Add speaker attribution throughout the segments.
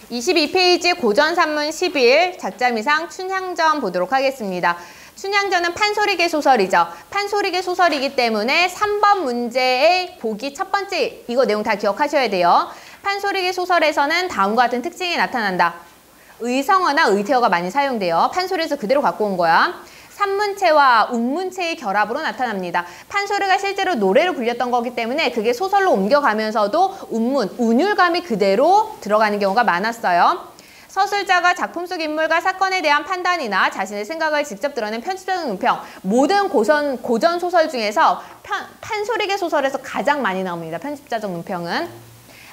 Speaker 1: 22페이지 고전산문 11 작자미상 춘향전 보도록 하겠습니다. 춘향전은 판소리계 소설이죠. 판소리계 소설이기 때문에 3번 문제의 보기 첫 번째 이거 내용 다 기억하셔야 돼요. 판소리계 소설에서는 다음과 같은 특징이 나타난다. 의성어나 의태어가 많이 사용돼요. 판소리에서 그대로 갖고 온 거야. 산문체와 운문체의 결합으로 나타납니다. 판소리가 실제로 노래로 불렸던 거기 때문에 그게 소설로 옮겨가면서도 운문, 운율감이 그대로 들어가는 경우가 많았어요. 서술자가 작품 속 인물과 사건에 대한 판단이나 자신의 생각을 직접 드러낸 편집적인 논평. 모든 고전 소설 중에서 판소리계 소설에서 가장 많이 나옵니다. 편집자적 논평은.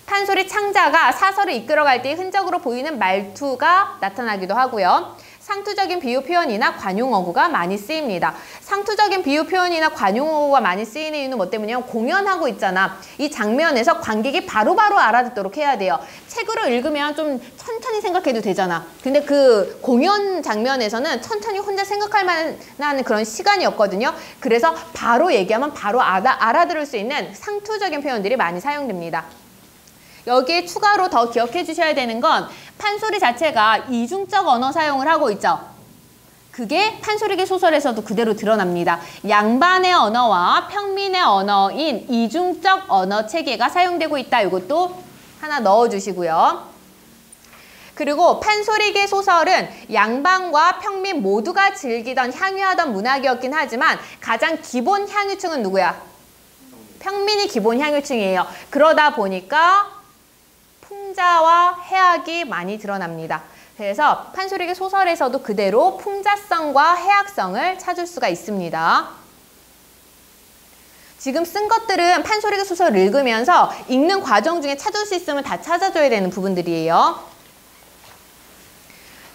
Speaker 1: 판소리 창자가 사설을 이끌어갈 때 흔적으로 보이는 말투가 나타나기도 하고요. 상투적인 비유 표현이나 관용어구가 많이 쓰입니다. 상투적인 비유 표현이나 관용어구가 많이 쓰이는 이유는 뭐 때문이냐면 공연하고 있잖아. 이 장면에서 관객이 바로바로 알아듣도록 해야 돼요. 책으로 읽으면 좀 천천히 생각해도 되잖아. 근데 그 공연 장면에서는 천천히 혼자 생각할 만한 그런 시간이 없거든요. 그래서 바로 얘기하면 바로 알아들을 수 있는 상투적인 표현들이 많이 사용됩니다. 여기에 추가로 더 기억해 주셔야 되는 건 판소리 자체가 이중적 언어 사용을 하고 있죠. 그게 판소리계 소설에서도 그대로 드러납니다. 양반의 언어와 평민의 언어인 이중적 언어 체계가 사용되고 있다. 이것도 하나 넣어주시고요. 그리고 판소리계 소설은 양반과 평민 모두가 즐기던 향유하던 문학이었긴 하지만 가장 기본 향유층은 누구야? 평민이 기본 향유층이에요. 그러다 보니까 풍자와 해악이 많이 드러납니다. 그래서 판소리계 소설에서도 그대로 풍자성과 해악성을 찾을 수가 있습니다. 지금 쓴 것들은 판소리계 소설을 읽으면서 읽는 과정 중에 찾을 수 있으면 다 찾아줘야 되는 부분들이에요.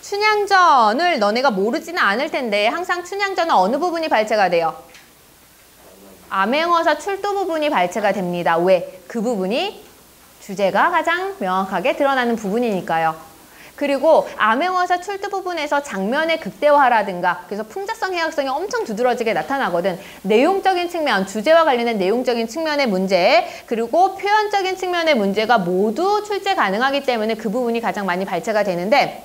Speaker 1: 춘향전을 너네가 모르지는 않을 텐데 항상 춘향전은 어느 부분이 발췌가 돼요? 암행어사 출두 부분이 발췌가 됩니다. 왜? 그 부분이 주제가 가장 명확하게 드러나는 부분이니까요. 그리고 암행어사 출두 부분에서 장면의 극대화라든가 그래서 풍자성, 해악성이 엄청 두드러지게 나타나거든. 내용적인 측면, 주제와 관련된 내용적인 측면의 문제 그리고 표현적인 측면의 문제가 모두 출제 가능하기 때문에 그 부분이 가장 많이 발췌가 되는데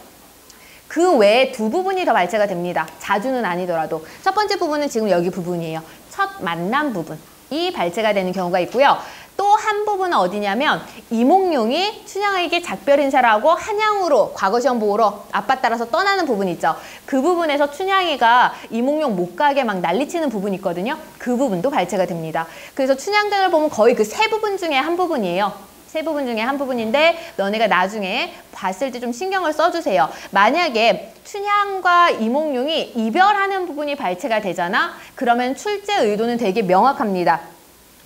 Speaker 1: 그 외에 두 부분이 더 발췌가 됩니다. 자주는 아니더라도. 첫 번째 부분은 지금 여기 부분이에요. 첫 만남 부분이 발췌가 되는 경우가 있고요. 또 한 부분은 어디냐면 이몽룡이 춘향에게 작별 인사를 하고 한양으로 과거시험 보러 아빠 따라서 떠나는 부분이 있죠. 그 부분에서 춘향이가 이몽룡 못 가게 막 난리치는 부분이 있거든요. 그 부분도 발췌가 됩니다. 그래서 춘향전을 보면 거의 그 세 부분 중에 한 부분이에요. 세 부분 중에 한 부분인데 너네가 나중에 봤을 때 좀 신경을 써주세요. 만약에 춘향과 이몽룡이 이별하는 부분이 발췌가 되잖아. 그러면 출제 의도는 되게 명확합니다.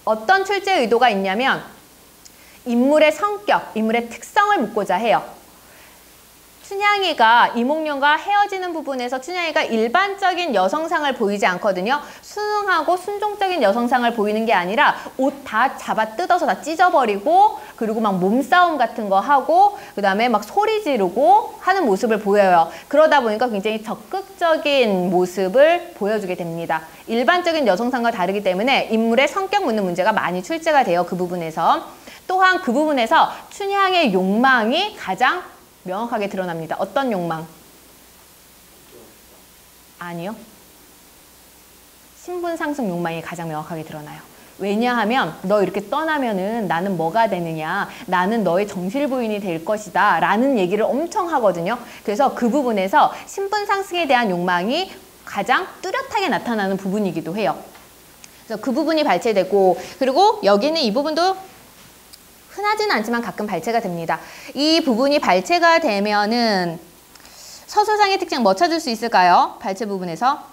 Speaker 1: 어떤 출제 의도가 있냐면 인물의 성격, 인물의 특성을 묻고자 해요. 춘향이가 이몽룡과 헤어지는 부분에서 춘향이가 일반적인 여성상을 보이지 않거든요. 순응하고 순종적인 여성상을 보이는 게 아니라 옷 다 잡아 뜯어서 다 찢어버리고 그리고 막 몸싸움 같은 거 하고 그 다음에 막 소리 지르고 하는 모습을 보여요. 그러다 보니까 굉장히 적극적인 모습을 보여주게 됩니다. 일반적인 여성상과 다르기 때문에 인물의 성격 묻는 문제가 많이 출제가 돼요. 그 부분에서. 또한 그 부분에서 춘향의 욕망이 가장 명확하게 드러납니다. 어떤 욕망? 아니요. 신분 상승 욕망이 가장 명확하게 드러나요. 왜냐하면 너 이렇게 떠나면은 나는 뭐가 되느냐, 나는 너의 정실 부인이 될 것이다 라는 얘기를 엄청 하거든요. 그래서 그 부분에서 신분 상승에 대한 욕망이 가장 뚜렷하게 나타나는 부분이기도 해요. 그래서 그 부분이 발췌되고 그리고 여기는 이 부분도 흔하지는 않지만 가끔 발췌가 됩니다. 이 부분이 발췌가 되면은 서술상의 특징 뭐 찾을 수 있을까요? 발췌 부분에서.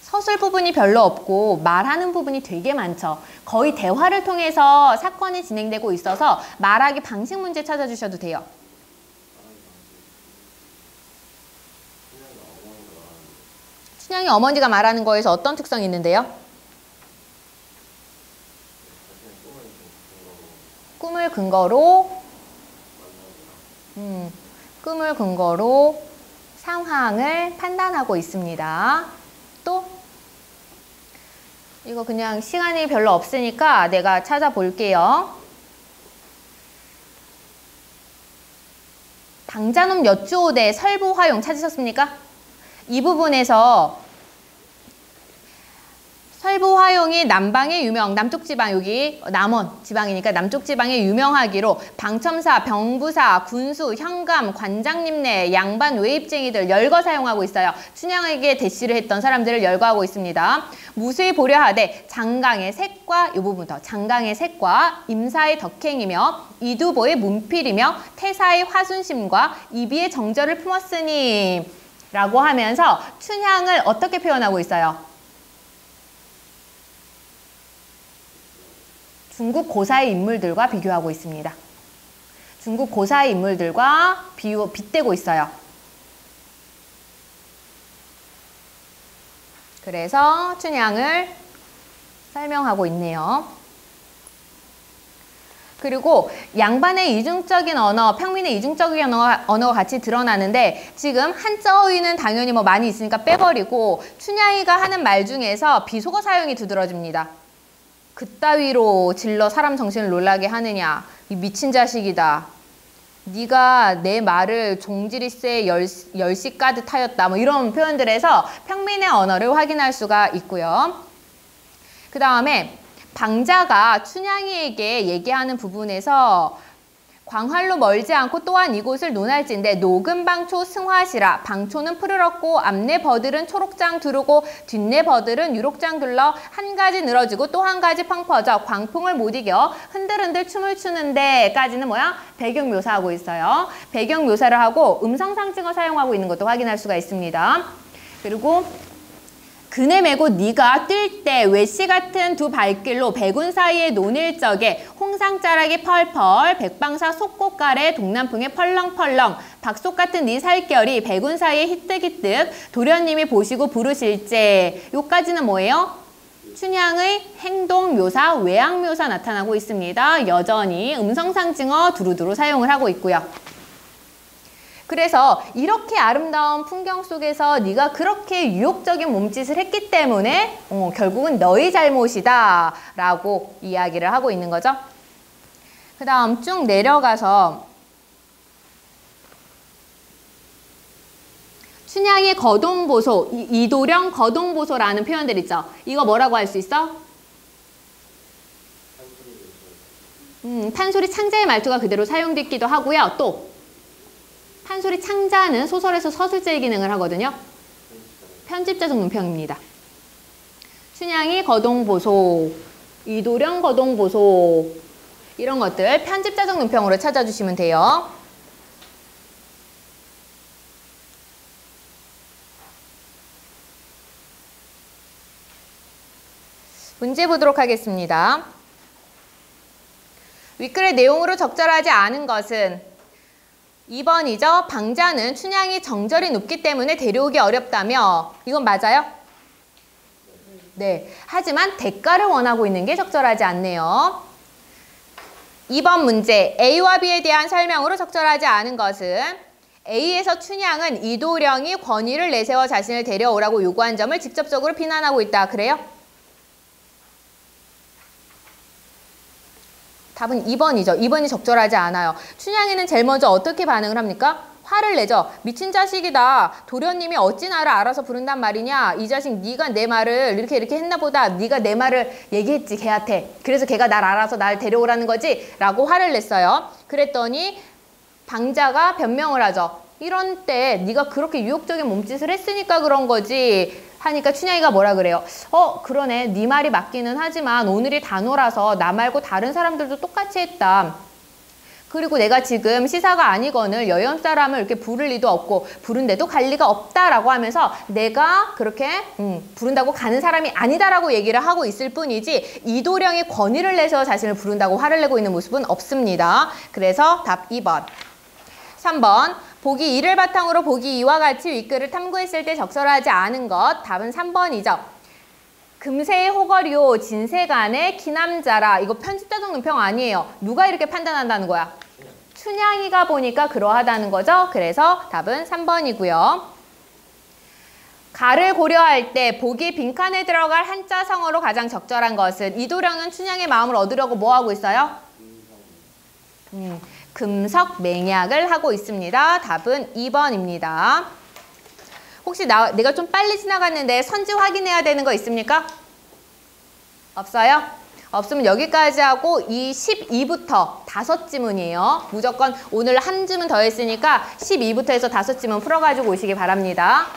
Speaker 1: 서술 부분이 별로 없고 말하는 부분이 되게 많죠. 거의 대화를 통해서 사건이 진행되고 있어서 말하기 방식 문제 찾아주셔도 돼요. 춘향이 어머니가 말하는 거에서 어떤 특성이 있는데요? 꿈을 근거로 끔을 근거로 상황을 판단하고 있습니다. 또 이거 그냥 시간이 별로 없으니까 내가 찾아볼게요. 방자놈 여쭈오대 설부화용 찾으셨습니까? 이 부분에서 설부화용이 남방의 유명, 남쪽 지방, 여기 남원 지방이니까 남쪽 지방에 유명하기로 방첨사, 병부사, 군수, 현감, 관장님네, 양반 외입쟁이들 열거 사용하고 있어요. 춘향에게 대시를 했던 사람들을 열거하고 있습니다. 무수히 보려하되 장강의 색과 이 부분부터 장강의 색과 임사의 덕행이며 이두보의 문필이며 태사의 화순심과 이비의 정절을 품었으니 라고 하면서 춘향을 어떻게 표현하고 있어요? 중국 고사의 인물들과 비교하고 있습니다. 중국 고사의 인물들과 빗대고 있어요. 그래서 춘향을 설명하고 있네요. 그리고 양반의 이중적인 언어, 평민의 이중적인 언어가 같이 드러나는데 지금 한자어휘는 당연히 뭐 많이 있으니까 빼버리고 춘향이가 하는 말 중에서 비속어 사용이 두드러집니다. 그따위로 질러 사람 정신을 놀라게 하느냐. 이 미친 자식이다. 네가 내 말을 종지리쇠에 열시 까듯 하였다. 뭐 이런 표현들에서 평민의 언어를 확인할 수가 있고요. 그 다음에 방자가 춘향이에게 얘기하는 부분에서 광활로 멀지 않고 또한 이곳을 논할진데 녹은 방초 승화시라. 방초는 푸르렀고 앞내 버들은 초록장 두르고 뒷내 버들은 유록장 둘러 한 가지 늘어지고 또 한 가지 펑퍼져 광풍을 못 이겨 흔들흔들 춤을 추는데까지는 뭐야? 배경 묘사하고 있어요. 배경 묘사를 하고 음성상징어 사용하고 있는 것도 확인할 수가 있습니다. 그리고 그네 메고 네가 뛸 때 외씨 같은 두 발길로 백운 사이에 논일 적에 홍상자락이 펄펄 백방사 속꽃가래 동남풍에 펄렁펄렁 박속 같은 네 살결이 백운 사이에 히뜩히뜩 도련님이 보시고 부르실제. 요까지는 뭐예요? 춘향의 행동 묘사, 외양 묘사 나타나고 있습니다. 여전히 음성상징어 두루두루 사용을 하고 있고요. 그래서 이렇게 아름다운 풍경 속에서 네가 그렇게 유혹적인 몸짓을 했기 때문에 결국은 너의 잘못이다 라고 이야기를 하고 있는 거죠. 그 다음 쭉 내려가서 춘향이 거동보소, 이도령 거동보소라는 표현들 있죠. 이거 뭐라고 할 수 있어? 판소리 창자의 말투가 그대로 사용됐기도 하고요. 또 판소리 창자는 소설에서 서술제의 기능을 하거든요. 편집자적 논평입니다. 춘향이 거동보소, 이도령 거동보소 이런 것들 편집자적 논평으로 찾아주시면 돼요. 문제 보도록 하겠습니다. 윗글의 내용으로 적절하지 않은 것은 2번이죠. 방자는 춘향이 정절이 높기 때문에 데려오기 어렵다며. 이건 맞아요? 네. 하지만 대가를 원하고 있는 게 적절하지 않네요. 2번 문제. A와 B에 대한 설명으로 적절하지 않은 것은 A에서 춘향은 이도령이 권위를 내세워 자신을 데려오라고 요구한 점을 직접적으로 비난하고 있다. 그래요? 답은 2번이죠. 2번이 적절하지 않아요. 춘향이는 제일 먼저 어떻게 반응을 합니까? 화를 내죠. 미친 자식이다. 도련님이 어찌 나를 알아서 부른단 말이냐. 이 자식 네가 내 말을 이렇게 했나 보다. 네가 내 말을 얘기했지 걔한테. 그래서 걔가 날 알아서 날 데려오라는 거지. 라고 화를 냈어요. 그랬더니 방자가 변명을 하죠. 이런 때 네가 그렇게 유혹적인 몸짓을 했으니까 그런 거지. 하니까 춘향이가 뭐라 그래요? 그러네. 네 말이 맞기는 하지만 오늘이 단오라서 나 말고 다른 사람들도 똑같이 했다. 그리고 내가 지금 시사가 아니거늘 여연 사람을 이렇게 부를 리도 없고 부른데도 갈 리가 없다라고 하면서 내가 그렇게 부른다고 가는 사람이 아니다라고 얘기를 하고 있을 뿐이지 이도령이 권위를 내서 자신을 부른다고 화를 내고 있는 모습은 없습니다. 그래서 답 2번. 3번. 보기 2를 바탕으로 보기 2와 같이 윗글을 탐구했을 때 적절하지 않은 것. 답은 3번이죠. 금세의 호거리오 진세간의 기남자라. 이거 편집자적 논평 아니에요. 누가 이렇게 판단한다는 거야? 춘향이가 보니까 그러하다는 거죠. 그래서 답은 3번이고요. 가를 고려할 때 보기 빈칸에 들어갈 한자성어로 가장 적절한 것은 이도령은 춘향의 마음을 얻으려고 뭐 하고 있어요? 금석맹약을 하고 있습니다. 답은 2번입니다. 혹시 내가 좀 빨리 지나갔는데 선지 확인해야 되는 거 있습니까? 없어요? 없으면 여기까지 하고 이 12부터 5지문이에요. 무조건 오늘 한 지문 더 했으니까 12부터 해서 5지문 풀어가지고 오시기 바랍니다.